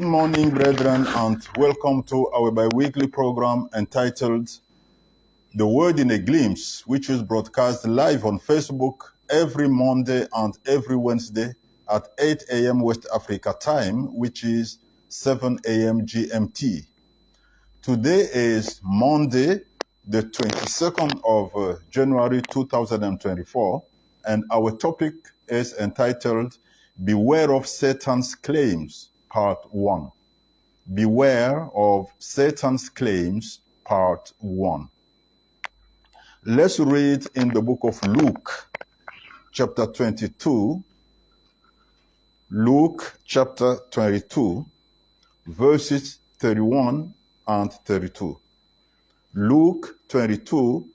morning, brethren, and welcome to our bi-weekly program entitled The Word in a Glimpse, which is broadcast live on Facebook every Monday and every Wednesday at 8 a.m. West Africa time, which is 7 a.m. GMT. Today is Monday, the 22nd of January 2024, and our topic is entitled Beware of Satan's Claims, Part 1. Beware of Satan's Claims, Part 1. Let's read in the book of Luke, chapter 22. Luke, chapter 22, verses 31 and 32. Luke 22,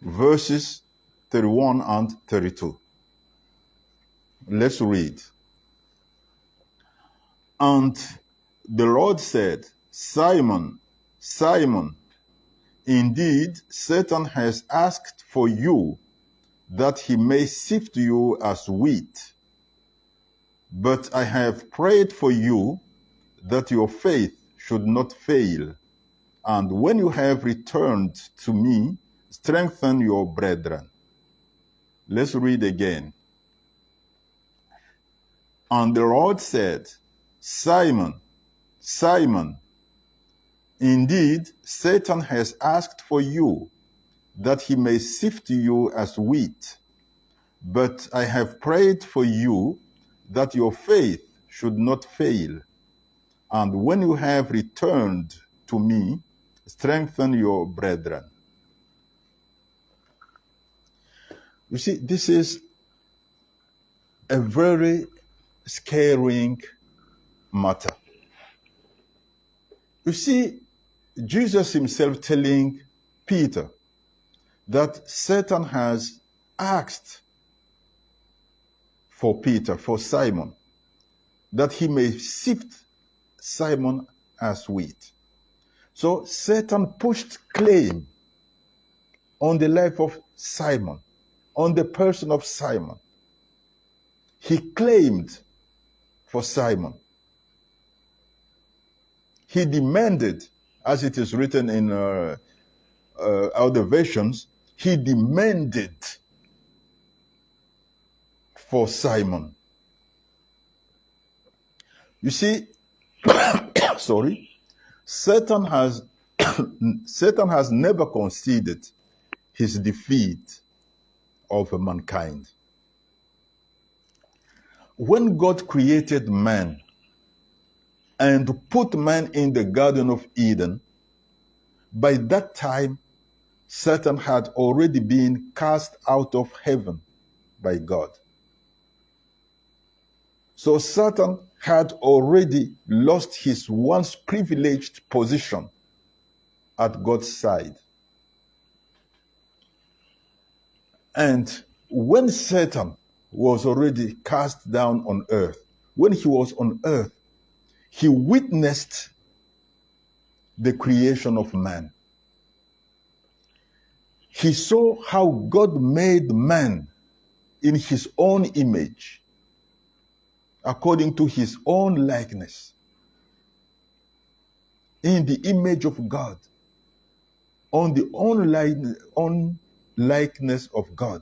verses 31 and 32. Let's read. And the Lord said, Simon, Simon, indeed Satan has asked for you that he may sift you as wheat. But I have prayed for you that your faith should not fail. And when you have returned to me, strengthen your brethren. Let's read again. And the Lord said, Simon, Simon, indeed Satan has asked for you that he may sift you as wheat. But I have prayed for you that your faith should not fail. And when you have returned to me, strengthen your brethren. You see, this is a very scaring matter. You see, Jesus himself telling Peter that Satan has asked for Peter, for Simon, that he may sift Simon as wheat. So Satan pushed claim on the life of Simon, on the person of Simon. He claimed for Simon. He demanded, as it is written in other versions, he demanded for Simon. You see, Satan has never conceded his defeat of mankind. When God created man and put man in the Garden of Eden, by that time, Satan had already been cast out of heaven by God. So Satan had already lost his once privileged position at God's side. And when Satan was already cast down on earth, when he was on earth, he witnessed the creation of man. He saw how God made man in his own image, according to his own likeness, in the image of God, on the own likeness of God.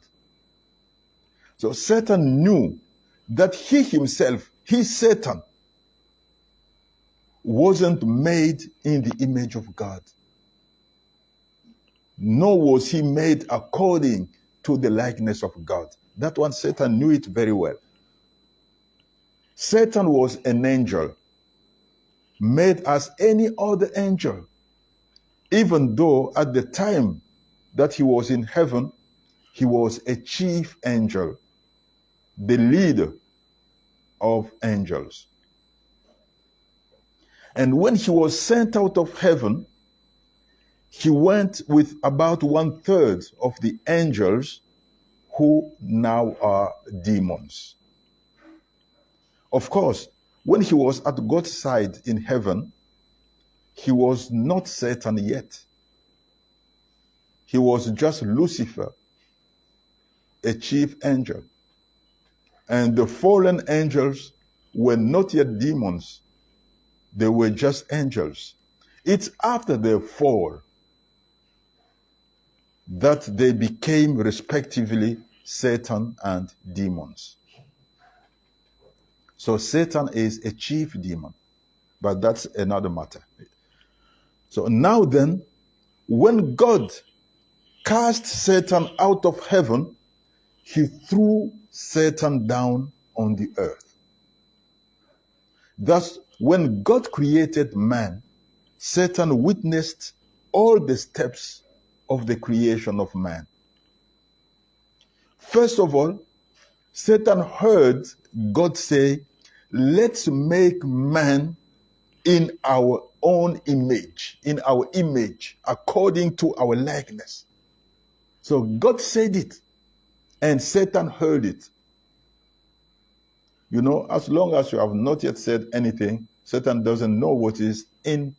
So Satan knew that he himself, Satan, wasn't made in the image of God. Nor was he made according to the likeness of God. That one, Satan knew it very well. Satan was an angel, made as any other angel, even though at the time that he was in heaven, he was a chief angel, the leader of angels. And when he was sent out of heaven, he went with about 1/3 of the angels who now are demons. Of course, when he was at God's side in heaven, he was not Satan yet. He was just Lucifer, a chief angel. And the fallen angels were not yet demons. They were just angels. It's after their fall that they became respectively Satan and demons. So Satan is a chief demon, but that's another matter. So now then, when God cast Satan out of heaven, he threw Satan down on the earth. Thus, when God created man, Satan witnessed all the steps of the creation of man. First of all, Satan heard God say, let's make man in our own image, according to our likeness. So God said it, and Satan heard it. You know, as long as you have not yet said anything, Satan doesn't know what is in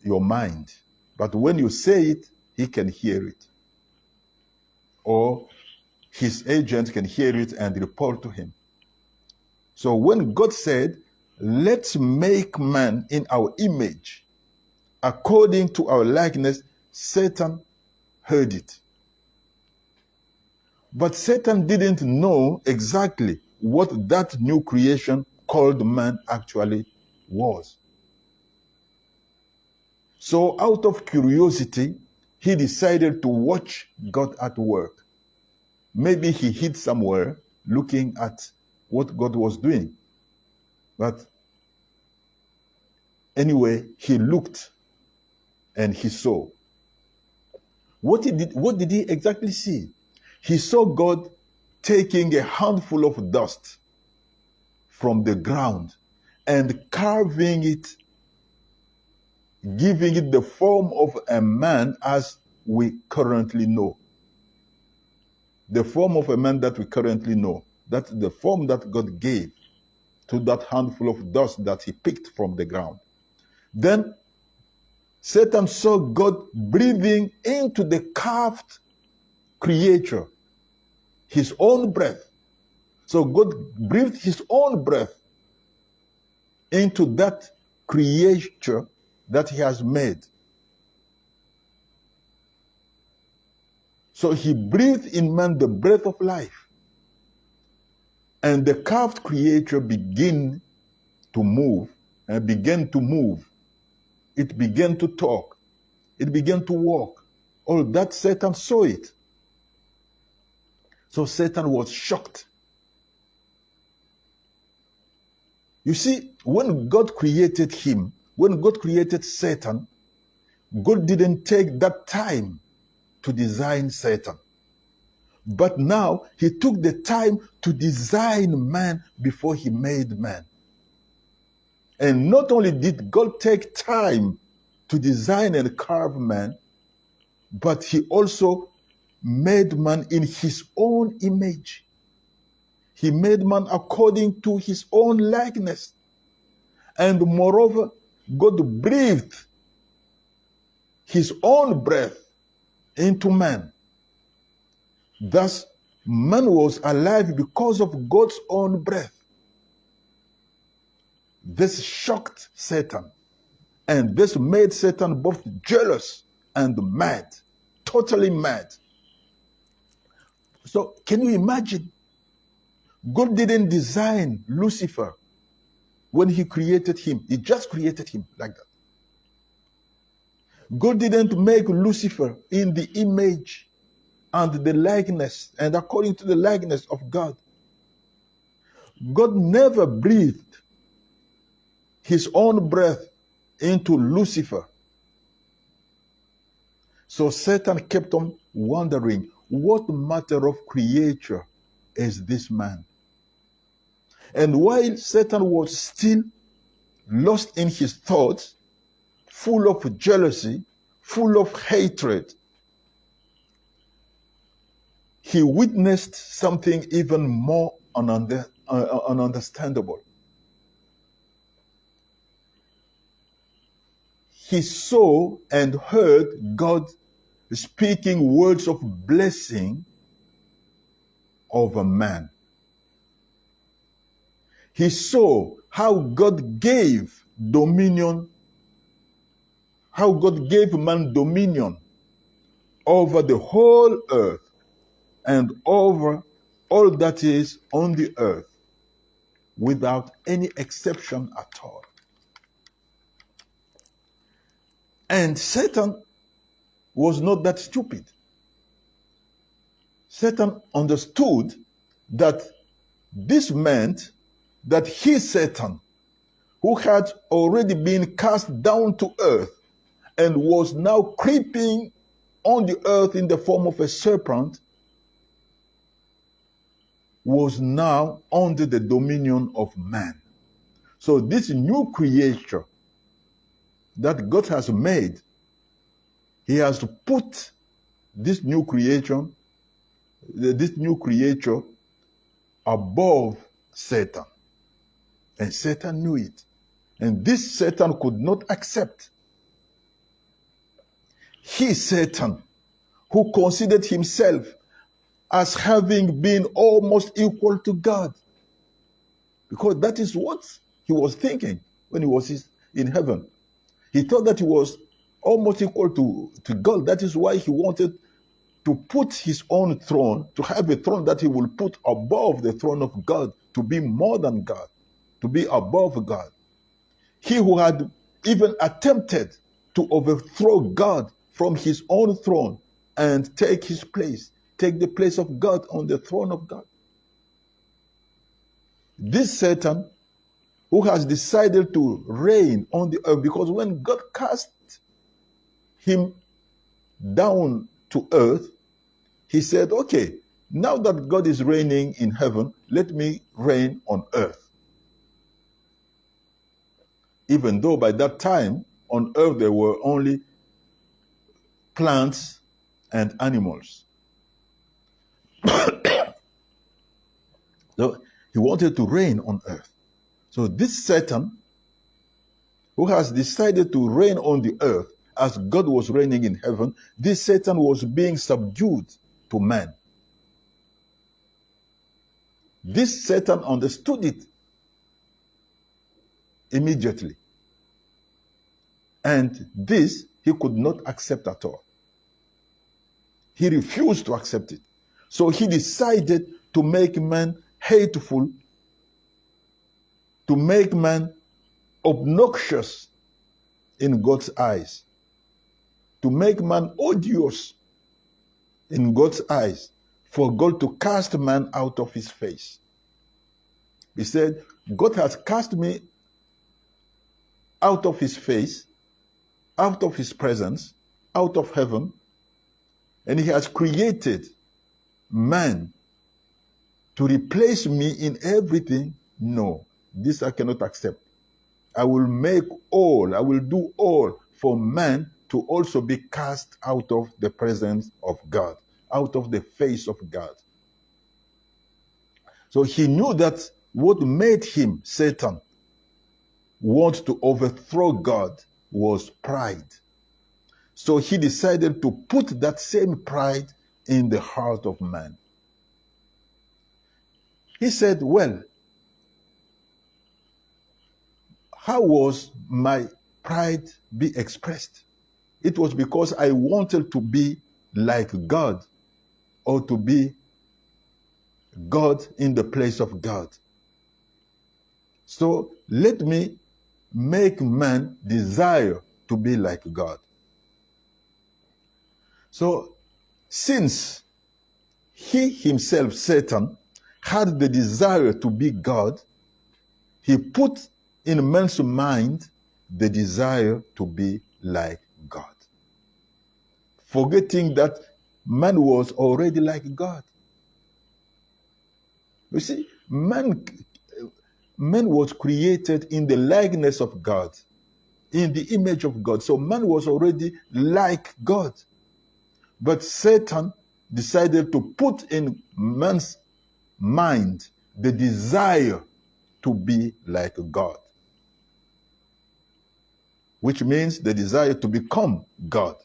your mind. But when you say it, he can hear it. Or his agent can hear it and report to him. So when God said, let's make man in our image, according to our likeness, Satan heard it. But Satan didn't know exactly what that new creation called man actually was. So out of curiosity, he decided to watch God at work. Maybe he hid somewhere looking at what God was doing. But anyway, he looked and he saw. What did he exactly see? He saw God taking a handful of dust from the ground and carving it, giving it the form of a man as we currently know. The form of a man that we currently know. That's the form that God gave to that handful of dust that he picked from the ground. Then Satan saw God breathing into the carved creature his own breath. So God breathed his own breath into that creature that he has made. So he breathed in man the breath of life. And the carved creature began to move. It began to talk. It began to walk. All that Satan saw it. So Satan was shocked. You see, when God created him, when God created Satan, God didn't take that time to design Satan. But now he took the time to design man before he made man. And not only did God take time to design and carve man, but he also made man in his own image. He made man according to his own likeness. And moreover, God breathed his own breath into man. Thus, man was alive because of God's own breath. This shocked Satan. And this made Satan both jealous and mad. Totally mad. So, can you imagine? God didn't design Lucifer when he created him. He just created him like that. God didn't make Lucifer in the image and the likeness and according to the likeness of God. God never breathed his own breath into Lucifer. So Satan kept on wondering, what matter of creature is this man? And while Satan was still lost in his thoughts, full of jealousy, full of hatred, he witnessed something even more ununderstandable. He saw and heard God speaking words of blessing over man. He saw how God gave dominion, how God gave man dominion over the whole earth and over all that is on the earth without any exception at all. And Satan was not that stupid. Satan understood that this meant that he, Satan, who had already been cast down to earth and was now creeping on the earth in the form of a serpent, was now under the dominion of man. So this new creature that God has made, he has to put this new creation, this new creature above Satan. And Satan knew it. And this Satan could not accept. He, Satan, who considered himself as having been almost equal to God. Because that is what he was thinking when he was in heaven. He thought that he was almost equal to God. That is why he wanted to put his own throne, to have a throne that he will put above the throne of God, to be more than God, to be above God. He who had even attempted to overthrow God from his own throne and take his place, take the place of God on the throne of God. This Satan, who has decided to reign on the earth, because when God cast him down to earth, he said, okay, now that God is reigning in heaven, let me reign on earth. Even though by that time on earth there were only plants and animals. So he wanted to reign on earth. So this Satan, who has decided to reign on the earth as God was reigning in heaven, this Satan was being subdued to man. This Satan understood it immediately. And this he could not accept at all. He refused to accept it. So he decided to make man hateful, to make man obnoxious in God's eyes, to make man odious in God's eyes, for God to cast man out of his face. He said, God has cast me out of his face, out of his presence, out of heaven, and he has created man to replace me in everything. No, this I cannot accept. I will do all for man to also be cast out of the presence of God, out of the face of God. So he knew that what made him, Satan, want to overthrow God was pride. So he decided to put that same pride in the heart of man. He said, well, how was my pride be expressed? It was because I wanted to be like God, or to be God in the place of God. So let me make man desire to be like God. So since he himself, Satan, had the desire to be God, he put in man's mind the desire to be like God, forgetting that man was already like God. You see, man was created in the likeness of God, in the image of God. So man was already like God. But Satan decided to put in man's mind the desire to be like God, which means the desire to become God.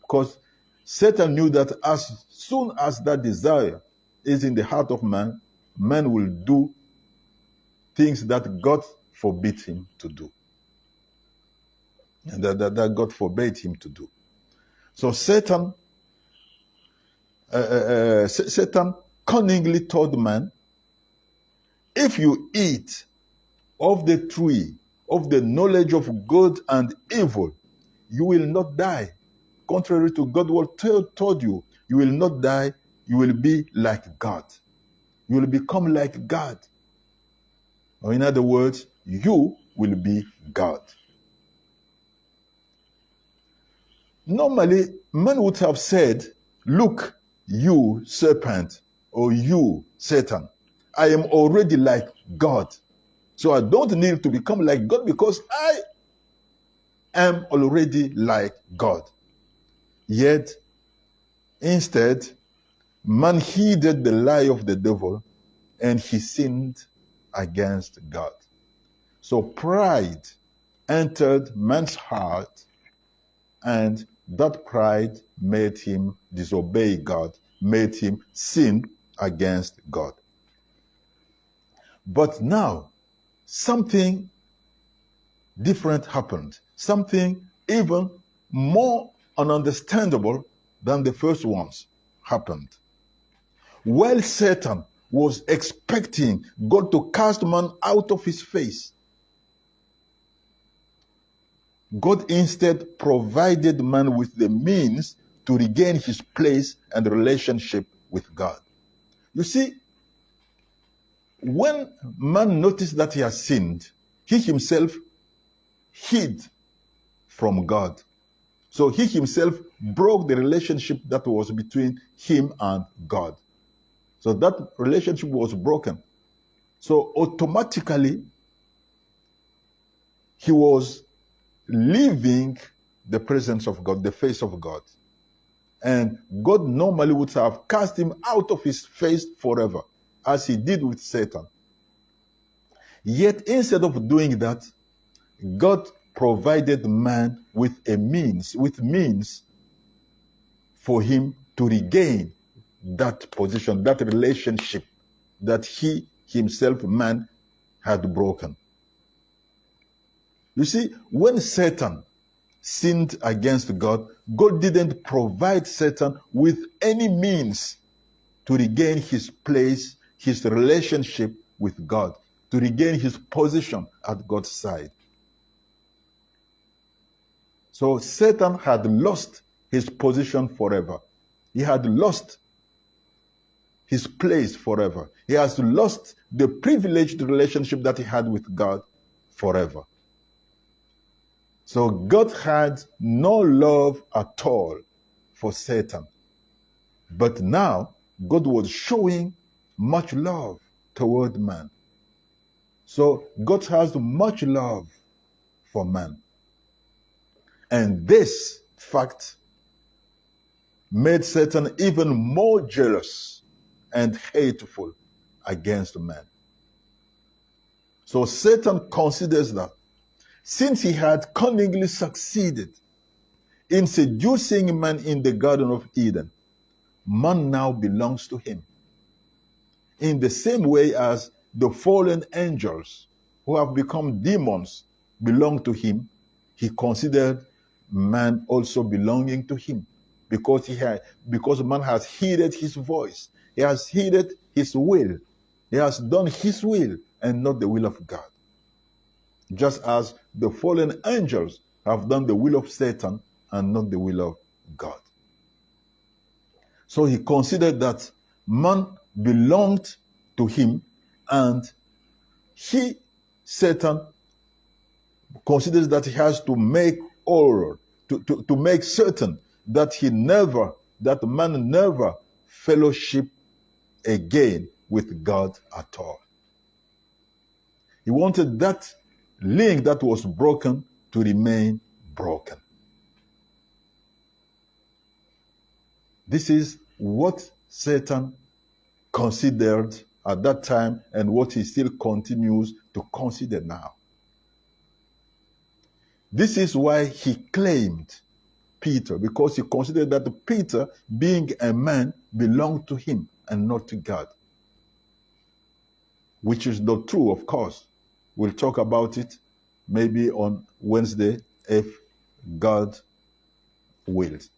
Because Satan knew that as soon as that desire is in the heart of man, man will do things that God forbids him to do. and that God forbade him to do. So Satan cunningly told man, if you eat of the tree of the knowledge of good and evil, you will not die. Contrary to God what told you, you will not die, you will be like God. You will become like God. Or in other words, you will be God. Normally, man would have said, look, you serpent, or you Satan, I am already like God. So I don't need to become like God because I am already like God. Yet, instead, man heeded the lie of the devil and he sinned against God. So pride entered man's heart, and that pride made him disobey God, made him sin against God. But now, something different happened. Something even more ununderstandable than the first ones happened. While Satan was expecting God to cast man out of his face, God instead provided man with the means to regain his place and relationship with God. You see, when man noticed that he has sinned, he himself hid from God. So he himself broke the relationship that was between him and God. So that relationship was broken. So automatically, he was leaving the presence of God, the face of God. And God normally would have cast him out of his face forever, as he did with Satan. Yet instead of doing that, God provided man with means for him to regain that position, that relationship that he himself, man, had broken. You see, when Satan sinned against God, God didn't provide Satan with any means to regain his place, his relationship with God, to regain his position at God's side. So Satan had lost his position forever. He had lost his place forever. He has lost the privileged relationship that he had with God forever. So God had no love at all for Satan. But now, God was showing much love toward man. So God has much love for man. And this fact made Satan even more jealous and hateful against man. So Satan considers that since he had cunningly succeeded in seducing man in the Garden of Eden, man now belongs to him. In the same way as the fallen angels who have become demons belong to him, he considered man also belonging to him because man has heeded his voice. He has heeded his will. He has done his will and not the will of God. Just as the fallen angels have done the will of Satan and not the will of God. So he considered that man belonged to him, and Satan, considers that he has to make to make certain that man never fellowship again with God at all. He wanted that link that was broken to remain broken. This is what Satan considered at that time and what he still continues to consider now. This is why he claimed Peter, because he considered that Peter, being a man, belonged to him and not to God. Which is not true, of course. We'll talk about it maybe on Wednesday if God wills.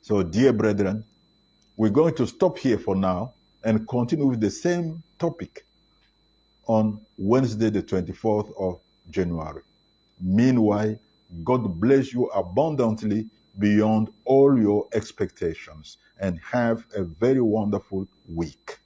So, dear brethren, we're going to stop here for now and continue with the same topic on Wednesday, the 24th of January. Meanwhile, God bless you abundantly beyond all your expectations and have a very wonderful week.